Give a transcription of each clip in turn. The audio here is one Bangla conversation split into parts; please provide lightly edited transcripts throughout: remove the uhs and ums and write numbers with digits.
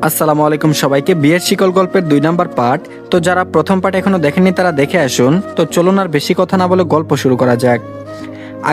আসসালামু আলাইকুম সবাইকে। বিয়ের শিকল গল্পের 2 নাম্বার পার্ট। তো যারা প্রথম পার্ট এখনো দেখেননি তারা দেখে আসুন। তো চলুন আর বেশি কথা না বলে গল্প শুরু করা যাক।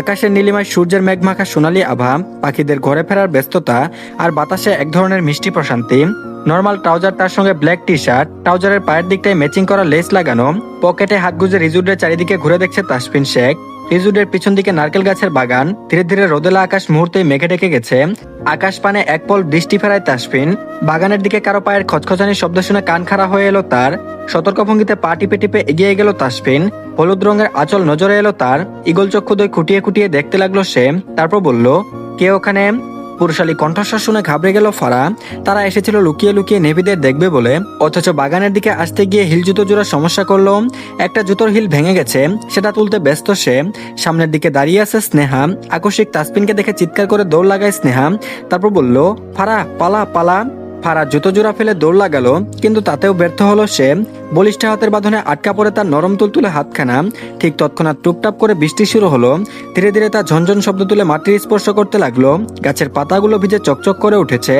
আকাশের নীলিমায় সূর্যের মেঘমাখা সোনালী আভা, পাখিদের ঘরে ফেরার ব্যস্ততা আর বাতাসে এক ধরনের মিষ্টি প্রশান্তি। নর্মাল ট্রাউজার, তার সঙ্গে ব্ল্যাক টি শার্ট, ট্রাউজারের পায়ের দিকটায় ম্যাচিং করা লেস লাগানো, পকেটে হাত গুজে রিজুডের চারিদিকে ঘুরে দেখছে তাসফিন শেখ। রিজুডের পিছন দিকে নারকেল গাছের বাগান, ধীরে ধীরে রোদেলা আকাশ মুহূর্তেই মেঘে ঢেকে গেছে। আকাশ পানে এক পল বৃষ্টি ফেরায় তাসফিন। বাগানের দিকে কারো পায়ের খচখচানি শব্দ শুনে কান খাড়া হয়ে এলো তার। সতর্ক ভঙ্গিতে পা টিপে টিপে এগিয়ে গেল তাসফিন। হলুদ রঙের আঁচল নজরে এলো তার। ইগল চক্ষু দুই খুঁটিয়ে খুঁটিয়ে দেখতে লাগলো সে। তারপর বলল, কে ওখানে? পুরুষালী কণ্ঠস্বর শুনে ঘাবড়ে গেল ফারা। তারা এসেছিল লুকিয়ে লুকিয়ে নেভিদের দেখবে বলে, অথচ বাগানের দিকে আসতে গিয়ে হিল জুতো জোড়ার সমস্যা করলো। একটা জুতোর হিল ভেঙে গেছে, সেটা তুলতে ব্যস্ত সে। সামনের দিকে দাঁড়িয়ে আছে স্নেহা। আকস্মিক তাসফিনকে দেখে চিৎকার করে দৌড় লাগায় স্নেহা। তারপর বলল, ফারা পালা পালা। ফারা জুতো জোড়া ফেলে দৌড় লাগালো, কিন্তু তাতেও ব্যর্থ হলো সে। বলিষ্ঠ হাতের বাঁধনে আটকা পড়ে তার নরম তুলতুলে হাতখানা। ঠিক তৎক্ষণাৎ টুপটাপ করে বৃষ্টি শুরু হলো। ধীরে ধীরে তার ঝনঝন শব্দ তুলে মাটির স্পর্শ করতে লাগলো। গাছের পাতাগুলো ভিজে চকচক করে উঠেছে।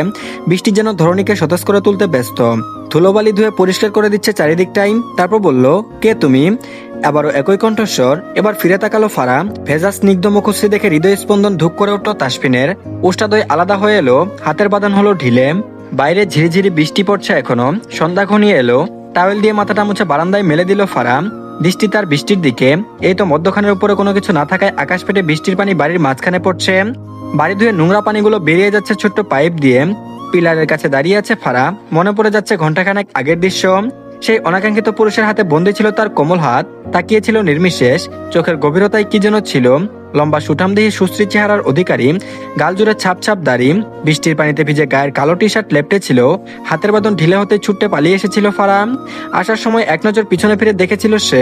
বৃষ্টি যেন ধরণীকে সতেজ করে তুলতে ব্যস্ত। ধুলোবালি ধুয়ে পরিষ্কার করে দিচ্ছে চারিদিকটাই। তারপর বলল, কে তুমি? আবারও একই কণ্ঠস্বর। এবার ফিরে তাকালো ফারা। ভেজা স্নিগ্ধ মুখশ্রী দেখে হৃদয় স্পন্দন ধুপ করে উঠল তাসফিনের। উষ্টাদয় আলাদা হয়ে এলো, হাতের বাঁধন হলো ঢিলে। বাইরে ঝিরিঝিরি বৃষ্টি পড়ছে এখনো। সন্ধ্যা ঘনিয়ে এলো। টাওয়েল দিয়ে মাথাটা মুছে বারান্দায় মেলে দিল ফারা। দৃষ্টি তার বৃষ্টির দিকে। এই তো মধ্যখানের উপরে কোনো কিছু না থাকায় আকাশ ফেটে বৃষ্টির পানি বাড়ির মাঝখানে পড়ছে। বাড়ি ধুয়ে নোংরা পানিগুলো বেরিয়ে যাচ্ছে ছোট্ট পাইপ দিয়ে। পিলারের কাছে দাঁড়িয়ে আছে ফারা। মনে পড়ে যাচ্ছে ঘন্টাখানেক আগের দৃশ্য। সেই অনাকাঙ্ক্ষিত পুরুষের হাতে বন্দী ছিল তার কোমল হাত। তাকিয়েছিল নির্বিশেষ। চোখের গভীরতায় কি যেন ছিল। লম্বা সুঠামদেহী সুশ্রী চেহারার অধিকারী, গাল জুড়ে ছাপ ছাপ দাড়ি। বৃষ্টির পানিতে ভিজে গায়ের কালো টি শার্ট লেপটে ছিল। হাতের বাঁধন ঢিলে হতে ছুটতে পালিয়ে এসেছিল ফারা। আসার সময় এক নজর পিছনে ফিরে দেখেছিল সে,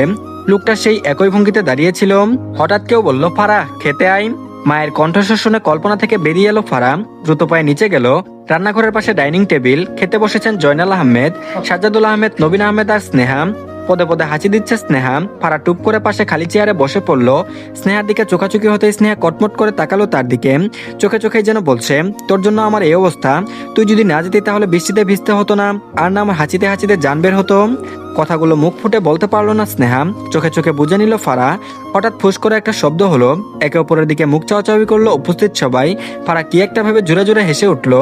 লোকটা সেই একই ভঙ্গিতে দাঁড়িয়েছিল। হঠাৎ কেউ বলল, ফারা খেতে আই। মায়ের কণ্ঠস্বর শুনে কল্পনা থেকে বেরিয়ে এলো ফারা। দ্রুত পায়ে নিচে গেল। রান্নাঘরের পাশে ডাইনিং টেবিল। খেতে বসেছেন জয়নাল আহমেদ, সাজ্জাদুল আহমেদ, নবীন আহমেদ আর স্নেহা। পদে পদে হাসি দিচ্ছে স্নেহা। ফারা টুপ করে পাশে খালি চেয়ারে বসে পড়লো। স্নেহার দিকে চোখাচোখি হতে স্নেহা কটমট করে তাকালো তার দিকে। চোখে চোখে যেন বলছে, তোর জন্য আমার এই অবস্থা। তুই যদি না যেতি তাহলে বৃষ্টিতে ভিজতে হতো না, আর না আমার হাঁচিতে হাঁচিতে জান বের হতো। কথাগুলো মুখ ফুটে বলতে পারলো না স্নেহা। চোখে চোখে বুঝে নিল ফারা। হঠাৎ ফুস করে একটা শব্দ হলো। একে অপরের দিকে মুখ চাওয়াচাওয়ি করলো উপস্থিত সবাই। ফারা কি একটা ভেবে জোরে জোরে হেসে উঠল।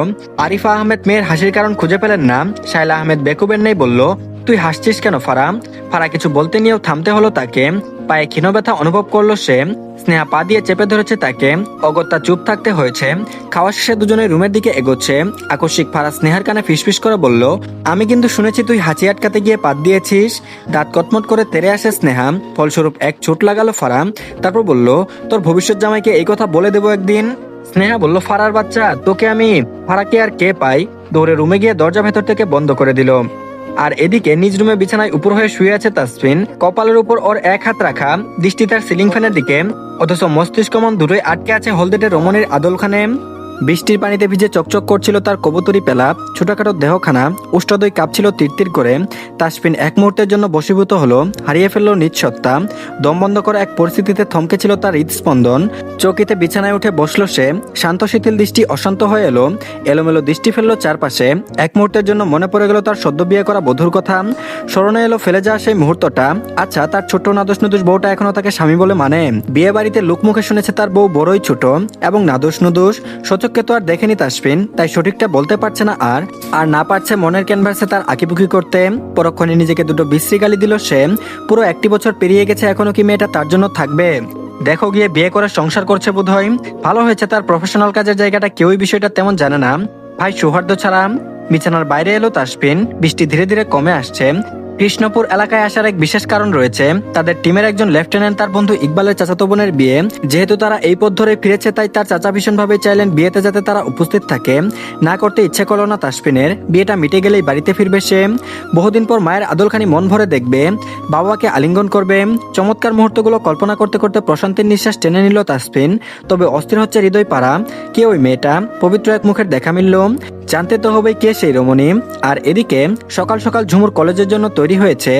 আরিফা আহমেদ মেয়ের হাসির কারণ খুঁজে পেলেন না। শায়লা আহমেদ বেকুবের নেই বলল, তুই হাসছিস কেন ফারা? ফারা কিছু বলতে নিয়েও থামতে হলো তাকে। পায়ে ক্ষীণ ব্যথা অনুভব করলো সে। স্নেহা পা দিয়ে চেপে ধরেছে তাকে। অগত্যা চুপ থাকতে হয়েছে। খাওয়া শেষে দুজনে রুমের দিকে এগোচ্ছে। আকস্মিক ফারা স্নেহার কানে ফিসফিস করে বলল, আমি কিন্তু শুনেছি তুই হাঁচি আটকাতে গিয়ে পাত দিয়েছিস। দাঁত কটমট করে তেরে আসে স্নেহা। ফলস্বরূপ এক চোট লাগালো ফারা। তারপর বলল, তোর ভবিষ্যৎ জামাইকে এই কথা বলে দেবো একদিন। স্নেহা বলল, ফারার বাচ্চা, তোকে আমি। ফারাকে আর কে পাই? দৌড়ে রুমে গিয়ে দরজা ভেতর থেকে বন্ধ করে দিল। আর এদিকে নিজ রুমে বিছানায় উপর হয়ে শুয়ে আছে তাসফিন। কপালের উপর ওর এক হাত রাখা, দৃষ্টি তার সিলিং ফ্যানের দিকে। অথচ মস্তিষ্ক মন দুটোই আটকে আছে হলদেটে রমণীর আদলখানে। বৃষ্টির পানিতে ভিজে চকচক করছিল তার কবুতরি পেলাপ। ছোটখাটো দেহখানা। উষ্ঠদয় কাঁপছিল তিরতির করে। তাসফিন এক মুহূর্তের জন্য বশীভূত হলো। হারিয়ে ফেললো নিজ সত্তা। দম বন্ধ করা এক পরিস্থিতিতে থমকে ছিল তার হৃদস্পন্দন। চৌকিতে বিছানায় উঠে বসলো সে। শান্ত শিথিল দৃষ্টি অশান্ত হয়ে এলো। এলোমেলো দৃষ্টি ফেললো চারপাশে। এক মুহূর্তের জন্য মনে পড়ে গেল তার সদ্য বিয়ে করা বধূর কথা। স্মরণে এলো ফেলে যাওয়া সেই মুহূর্তটা। আচ্ছা, তার ছোট্ট নাদোষ নুদোষ বউটা এখনো তাকে স্বামী বলে মানে? বিয়ে বাড়িতে লোকমুখে শুনেছে তার বউ বড়ই ছোট এবং নাদোষ নুদোষ। সচককে তো আর দেখেনি তাসফিন, তাই সঠিকটা বলতে পারছে না। আর না পারছে মনের ক্যানভাসে তার আঁকিবুকি করতে। পরক্ষণে নিজেকে দুটো বিশ্রী গালি দিল সে। পুরো 1 বছর পেরিয়ে গেছে, এখনো কি মেয়েটা তার জন্য থাকবে? দেখো গিয়ে বিয়ে করে সংসার করছে বোধহয়। ভালো হয়েছে তার প্রফেশনাল কাজের জায়গাটা কেউই বিষয়টা তেমন জানে না। ভাই সৌহার্দ্য ছাড়া। বিছানার বাইরে এলো তাসফিন। বৃষ্টি ধীরে ধীরে কমে আসছে। কৃষ্ণপুর এলাকায় আসার এক বিশেষ কারণ রয়েছে। তাদের টিমের একজন লেফটেন্যান্ট তার বন্ধু ইকবালের চাচাতো বোনের বিয়ে। যেহেতু তারা এই পথ ধরে ফিরেছে, তাই তার চাচা ভীষণভাবে চাইলেন বিয়েতে যাতে তারা উপস্থিত থাকে। না করতে ইচ্ছে করলো না তাসফিনের। বিয়েটা মিটে গেলেই বাড়িতে ফিরবে সে। বহুদিন পর মায়ের আদলখানি মন ভরে দেখবে। বাবাকে আলিঙ্গন করবে। চমৎকার মুহূর্তগুলো কল্পনা করতে করতে প্রশান্তির নিঃশ্বাস টেনে নিল তাসফিন। তবে অস্থির হচ্ছে হৃদয় পাড়া। কে ওই মেয়েটা? পবিত্র এক মুখের দেখা মিলল। জানতে তো হবে কে সেই রমণী। আর এদিকে সকাল সকাল ঝুমুর কলেজের জন্য তৈরি হয়েছে।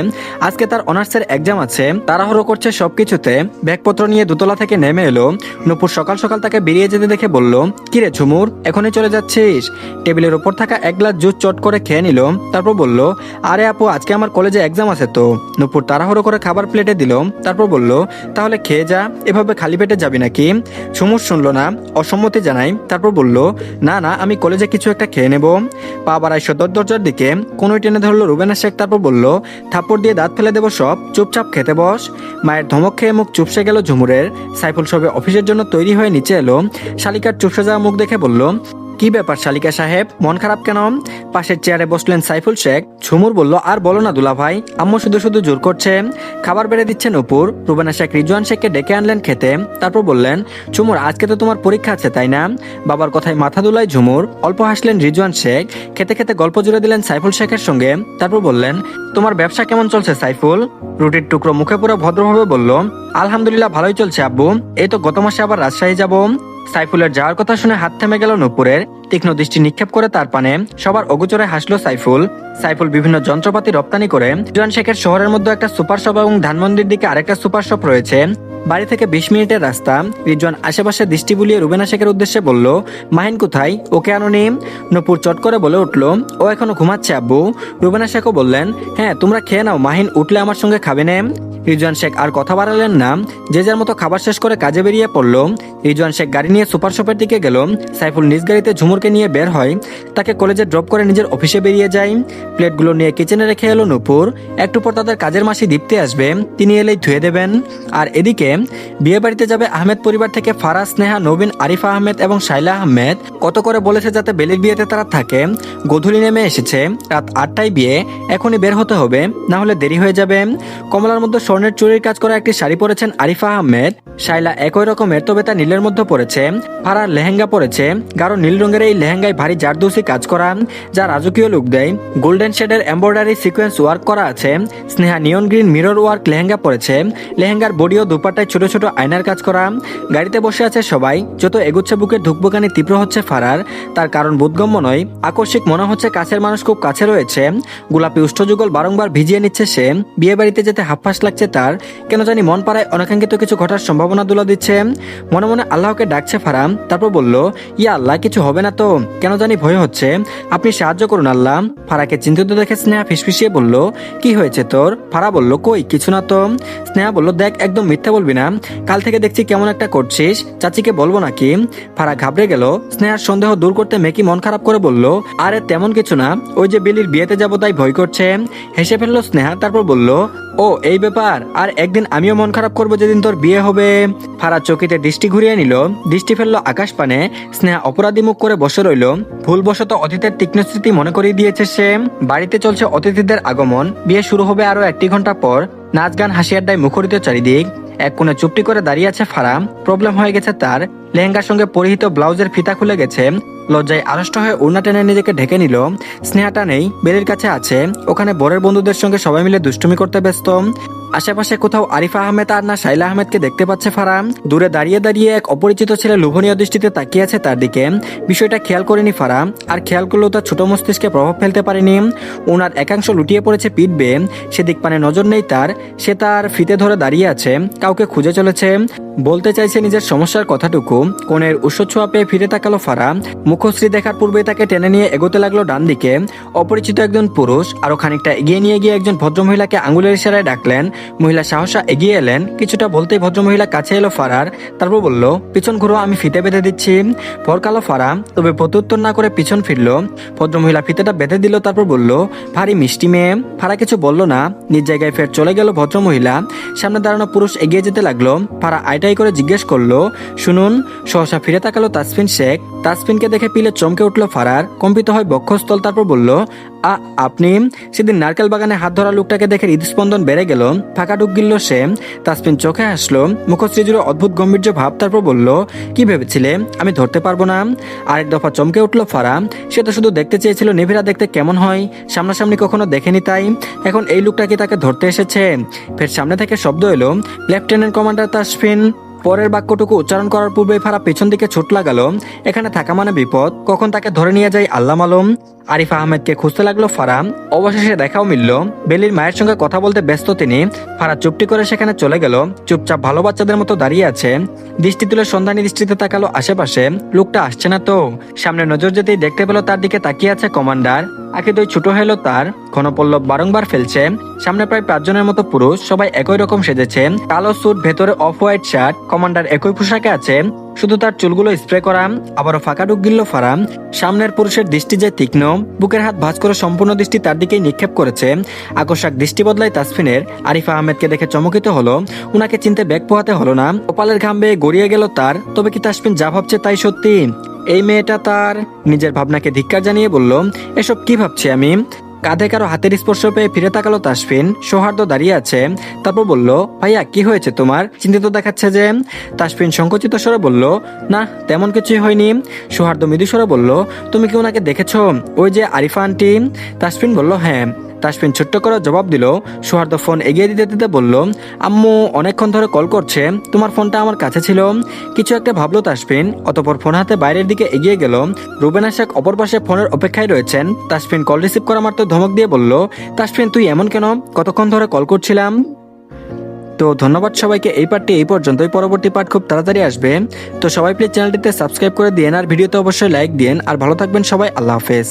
আজকে তার অনার্সের এক্সাম আছে, তাড়াহুড়ো করছে সবকিছুতে। ব্যাগপত্র নিয়ে দোতলা থেকে নেমে এলো। নূপুর সকাল সকাল তাকে বেরিয়ে যেতে দেখে বলল, কিরে ঝুমুর, এখনই চলে যাচ্ছিস? টেবিলের ওপর থাকা এক গ্লাস জুস চট করে খেয়ে নিল, তারপর বলল, আরে আপু, আজকে আমার কলেজে এক্সাম আছে তো। নূপুর তাড়াহুড়ো করে খাবার প্লেটে দিল, তারপর বলল, তাহলে খেয়ে যা, এভাবে খালি পেটে যাবি নাকি? ঝুমুর শুনলো না, অসম্মতি জানাই, তারপর বলল, না না, আমি কলেজে কিছু একটা খেয়ে নেব। পা বাড়াই সদর দরজার দিকে কোনোই টেনে ধরলো রুবেনা শেখ, তারপর বলল, থাপ্পড় দিয়ে দাঁত ফেলে দেবো সব, চুপচাপ খেতে বস। মায়ের ধমক খেয়ে মুখ চুপসে গেল ঝুমুরের। সাইফুল সবে অফিসের জন্য তৈরি হয়ে নিচে এলো। শালিকার চুপসে যাওয়া মুখ দেখে বলল, কি ব্যাপার শালিকা সাহেব, মন খারাপ কেন? পাশের চেয়ারে বসলেন সাইফুল শেখ। ঝুমুর বলল, আর বলো না দুলা ভাই, আম্মু শুধু শুধু জোর করছে। খাবার বেড়ে দিচ্ছেন নূপুর। রুবেনা শেখ রিজওয়ান শেখকে ডেকে আনলেন খেতে, তারপর বললেন, ঝুমুর, আজকে তো তোমার পরীক্ষা আছে তাই না? বাবার কথায় মাথা দুলায় ঝুমুর। অল্প হাসলেন রিজওয়ান শেখ। খেতে খেতে গল্প জুড়ে দিলেন সাইফুল শেখের সঙ্গে, তারপর বললেন, তোমার ব্যবসা কেমন চলছে সাইফুল? রুটির টুকরো মুখে পুরো ভদ্রভাবে বলল, আলহামদুলিল্লাহ ভালোই চলছে আব্বু, এই তো গত মাসে আবার রাজশাহী যাব। সাইফুলের যাওয়ার কথা শুনে হাত থেমে গেল নূপুরের। তীক্ষ্ণ দৃষ্টি নিক্ষেপ করে তার পানে সবার অগোচরে হাসলো সাইফুল। সাইফুল বিভিন্ন যন্ত্রপাতি রপ্তানি করে। রিজওয়ান শেখের শহরের মধ্যে একটা সুপার শপ এবং ধানমন্ডির দিকে আরেকটা সুপার শপ রয়েছে। বাড়ি থেকে 20 মিনিটের রাস্তা। রিজওয়ান আশেপাশে দৃষ্টি বুলিয়ে রুবেনা শেখের উদ্দেশ্যে বলল, মাহিন কোথায়, ওকে আনোনি? নূপুর চট করে বলে উঠল, ও এখনো ঘুমাচ্ছে আব্বু। রুবেনা শেখও বললেন, হ্যাঁ তোমরা খেয়ে নাও, মাহিন উঠলে আমার সঙ্গে খাবে না। রিজওয়ান শেখ আর কথা বাড়ালেন না, যে যার মতো খাবার শেষ করে কাজে বেরিয়ে পড়ল। রিজওয়ান শেখ গাড়ি নিয়ে সুপার শপের দিকে গেল। সাইফুল নিজ গাড়িতে ঝুমুরকে নিয়ে বের হয়। তাকে কলেজে ড্রপ করে নিজের অফিসে বেরিয়ে যায়। প্লেটগুলো নিয়ে কিচেনে রেখে এলো নূপুর। একটু পর তাদের কাজের মাসি দীপ্তি আসবে, তিনি এলেই ধুয়ে দেবেন। আর এদিকে বিয়ে বাড়িতে যাবে আহমেদ পরিবার থেকে ফারাজ, স্নেহা, নবীন, আরিফা আহমেদ এবং শাইলা আহমেদ। কত করে বলেছে যাতে বেলির বিয়েতে তারা থাকে। গোধূলি নেমে এসেছে, রাত 8টায় বিয়ে, এখনই বের হতে হবে, না হলে দেরি হয়ে যাবে। কমলার মধ্যে স্বর্ণের চুরির কাজ করা একটি শাড়ি পরেছেন আরিফা আহমেদ। শাইলা একই রকমের, তবে তা নীলের মধ্যে পড়েছে। ফারার লেহেঙ্গা পরেছে, গাঢ় নীল রঙের এই লেহেঙ্গায় ভারী জারদৌসি কাজ করা, যা রাজকীয় লুক দেয়। গোল্ডেন শেডের এমব্রয়ডারি সিকোয়েন্স ওয়ার্ক করা আছে। স্নেহা নিয়ন গ্রিন মিরর ওয়ার্ক লেহেঙ্গা পরেছে। লেহেঙ্গার বডি ও দুপাট্টায় ছোট ছোট আয়নার কাজ করা। গাড়িতে বসে আছে সবাই। যত এগুচ্ছে বুকের ধুকপুকানি তীব্র হচ্ছে ফারার। তার কারণ বোধগম্য নয়, আকস্মিক মনে হচ্ছে কাছের মানুষ খুব কাছে রয়েছে। গোলাপি উষ্ঠযুগল বারংবার ভিজিয়ে নিচ্ছে সে। বিয়ে বাড়িতে যেতে হাফফাস লাগছে তার। কেন জানি মন পাড়ায় অনাকাঙ্ক্ষিত কিছু ঘটার সম্ভাবনা দুলা দিচ্ছে। মনে মনে আল্লাহকে ডাকছে ফারা। তারপর বলল, ইয়া আল্লাহ, কিছু হবে না তো? কেন জানি ভয় হচ্ছে, আপনি সাহায্য করুন আল্লাহ। ফারাকে চিন্তিত দেখে স্নেহা ফিসফিসিয়ে বলল, কি হয়েছে তোর? ফারা বলল, কই কিছু না তো। স্নেহা বলল, দেখ একদম মিথ্যা বলবি না, কাল থেকে দেখছি কেমন একটা করছিস, চাচিকে বলবো নাকি? ফারা ঘাবড়ে গেল। স্নেহার সন্দেহ দূর করতে মেকি মন খারাপ করে বলল, আরে তেমন কিছু না, ওই যে বিলির বিয়েতে যাবো তাই ভয় করছে। হেসে ফেললো স্নেহা, তারপর বলল, ও এই ব্যাপার, আর একদিন আমিও মন খারাপ করবো যেদিন তোর বিয়ে হবে। ফারা চকিতে দৃষ্টি ঘুরিয়ে নিল, দৃষ্টি ফেললো আকাশ পানে। স্নেহা অপরাধী মুখ করে বসে রইল। ভুলবশত অতীতের তীক্ষ্ণ স্মৃতি মনে করিয়ে দিয়েছে সে। বাড়িতে চলছে অতিথিদের আগমন। বিয়ে শুরু হবে আরো 1 ঘন্টা পর। নাচ গান হাসি আড্ডায় মুখরিত চারিদিক। এক কোণে চুপটি করে দাঁড়িয়ে আছে ফারা। প্রবলেম হয়ে গেছে তার। লেহেঙ্গার সঙ্গে পরিহিত ব্লাউজের ফিতা খুলে গেছে। লজ্জায় আড়ষ্ট হয়ে ওড়না টেনে নিজেকে ঢেকে নিল। স্নেহাটা নেই, বেলির কাছে আছে। ওখানে বরের বন্ধুদের সঙ্গে সবাই মিলে দুষ্টুমি করতে ব্যস্ত। আশেপাশে কোথাও আরিফা আহমেদ আর না শাইলা আহমেদকে দেখতে পাচ্ছে ফারা। দূরে দাঁড়িয়ে দাঁড়িয়ে এক অপরিচিত ছেলে লোভনীয় দৃষ্টিতে তাকিয়ে আছে তার দিকে। বিষয়টা খেয়াল করেনি ফারা, আর খেয়াল করলেও তার ছোট মস্তিষ্কে প্রভাব ফেলতে পারেনি। ওনার একাংশ লুটিয়ে পড়েছে পিঠ বেয়ে। সেদিক পানে নজর নেই তার। সে তার ফিতে ধরে দাঁড়িয়ে আছে, কাউকে খুঁজে চলেছে। বলতে চাইছে নিজের সমস্যার কথাটুকু। কোণের উৎসছোঁয়া পেয়ে ফিরে তাকালো ফারা। মুখশ্রী দেখার পূর্বে তাকে টেনে নিয়ে এগোতে লাগলো ডান দিকে। অপরিচিত একজন পুরুষ আরো খানিকটা এগিয়ে নিয়ে গিয়ে একজন ভদ্রমহিলাকে আঙুলের ইশারায় ডাকলেন। মহিলা সাহসা এগিয়ে এলেন। কিছুটা বলতেই ভদ্রমহিলা কাছে এলো ফারার। তারপর বলল, পিছন ঘুরো, আমি ফিতে বেঁধে দিচ্ছি। পরকালো ফারা, তবে প্রত্যুত্তর না করে পিছন ফিরল। ভদ্রমহিলা ফিতেটা বেঁধে দিল, তারপর বলল, ভারী মিষ্টি মেয়ে। ফারা কিছু বলল না, নিজ জায়গায় ফের চলে গেল ভদ্রমহিলা। সামনে দাঁড়ানো পুরুষ এগিয়ে যেতে লাগলো। ফারা আইটাই করে জিজ্ঞেস করলো, শুনুন। সহসা ফিরে তাকালো তাসফিন শেখ। তাসফিনকে দেখে পিলে চমকে উঠল ফারার। কম্পিত হয় বক্ষস্থল। তারপর বলল, আপনি? সেদিন নারকেল বাগানে হাত ধরা লোকটাকে দেখে হৃদস্পন্দন বেড়ে গেল। ফাঁকা ঢুক গিলল সে। তাসফিন চোখে হাসলো, মুখশ্রী জুড়ে অদ্ভুত গম্ভীর্য ভাব। তারপর বলল, কি ভেবেছিলে আমি ধরতে পারবো না? আরেক দফা চমকে উঠল ফারা। সে তো শুধু দেখতে চেয়েছিল নিভিরা দেখতে কেমন হয়, সামনাসামনি কখনো দেখেনি তাই। এখন এই লোকটা কি তাকে ধরতে এসেছে? ফের সামনে থেকে শব্দ এলো, লেফটেন্যান্ট কমান্ডার তাসফিন। পরের বাক্যটুকু উচ্চারণ করার পূর্বে ফারাহ পেছন দিকে ছুট লাগালো। এখানে থাকা মানে বিপদ, কখন তাকে ধরে নিয়ে যায় আল্লাহ মালুম। আরিফ আহমেদকে খুঁজতে লাগলো ফারাহ। অবশেষে দেখাও মিলল। বেলির মায়ের সঙ্গে কথা বলতে ব্যস্ত তিনি। ফারাহ চুপটি করে সেখানে চলে গেল। চুপচাপ ভালো বাচ্চাদের মতো দাঁড়িয়ে আছে। দৃষ্টি তুলে সন্ধানী দৃষ্টিতে তাকালো আশেপাশে। লোকটা আসছে না তো। সামনে নজর যেতেই দেখতে পেল তার দিকে তাকিয়ে আছে কমান্ডার। আঁখি দুই ছোট হলো তার, ঘনপল্লব বারংবার ফেলছে। সামনে প্রায় 5 জনের মতো পুরুষ, সবাই একই রকম সেজেছে। কালো স্যুট, ভেতরে অফ হোয়াইট শার্ট। কমান্ডার একই পোশাকে আছে, শুধু তার চুলগুলো স্প্রে করা। আবারও ফাঁকা ঢুক গিলল ফারাহ। সামনের পুরুষের দৃষ্টি যে তীক্ষ্ণ, বুকের হাত ভাঁজ করে সম্পূর্ণ দৃষ্টি তার দিকেই নিক্ষেপ করেছে। আকস্মাক দৃষ্টি বদলায় তাসফিনের। আরিফ আহমেদকে দেখে চমকিত হলো। উনাকে চিনতে ব্যাগ পোহাতে হলো না। কপালের ঘাম বেয়ে গড়িয়ে গেল তার। তবে কি তাসফিন যা ভাবছে তাই সত্যি? এই মেয়েটা তার? নিজের ভাবনাকে ধিক্কার জানিয়ে বলল, এসব কি ভাবছি আমি? কাঁধে কারো হাতের স্পর্শ পেয়ে ফিরে তাকালো তাসফিন। সৌহার্দ্য দাঁড়িয়ে আছে। তারপর বলল, ভাইয়া কি হয়েছে তোমার? চিন্তিত দেখাচ্ছে যে। তাসফিন সংকুচিত স্বরে বলল, না তেমন কিছুই হয়নি। সৌহার্দ্য মৃদু স্বরে বলল, তুমি কি ওনাকে দেখেছো? ওই যে আরিফা আন্টি। তাসফিন বলল, হ্যাঁ। তাসফিন ছোট্ট করে জবাব দিল। সৌহার্দ্য ফোন এগিয়ে দিতে দিতে বলল, আম্মু অনেকক্ষণ ধরে কল করছে, তোমার ফোনটা আমার কাছে ছিল। কিছু একটা ভাবলো তাসফিন, অতঃপর ফোন হাতে বাইরের দিকে এগিয়ে গেল। রুবেনা শেখ অপর পাশে ফোনের অপেক্ষায় রয়েছেন। তাসফিন কল রিসিভ করা মাত্র ধমক দিয়ে বলল, তাসফিন তুই এমন কেন? কতক্ষণ ধরে কল করছিলাম। তো ধন্যবাদ সবাইকে। এই পার্টটি এই পর্যন্তই। পরবর্তী পার্ট খুব তাড়াতাড়ি আসবে। তো সবাই প্লিজ চ্যানেলটিতে সাবস্ক্রাইব করে দিন আর ভিডিওতে অবশ্যই লাইক দিন। আর ভালো থাকবেন সবাই। আল্লাহ হাফেজ।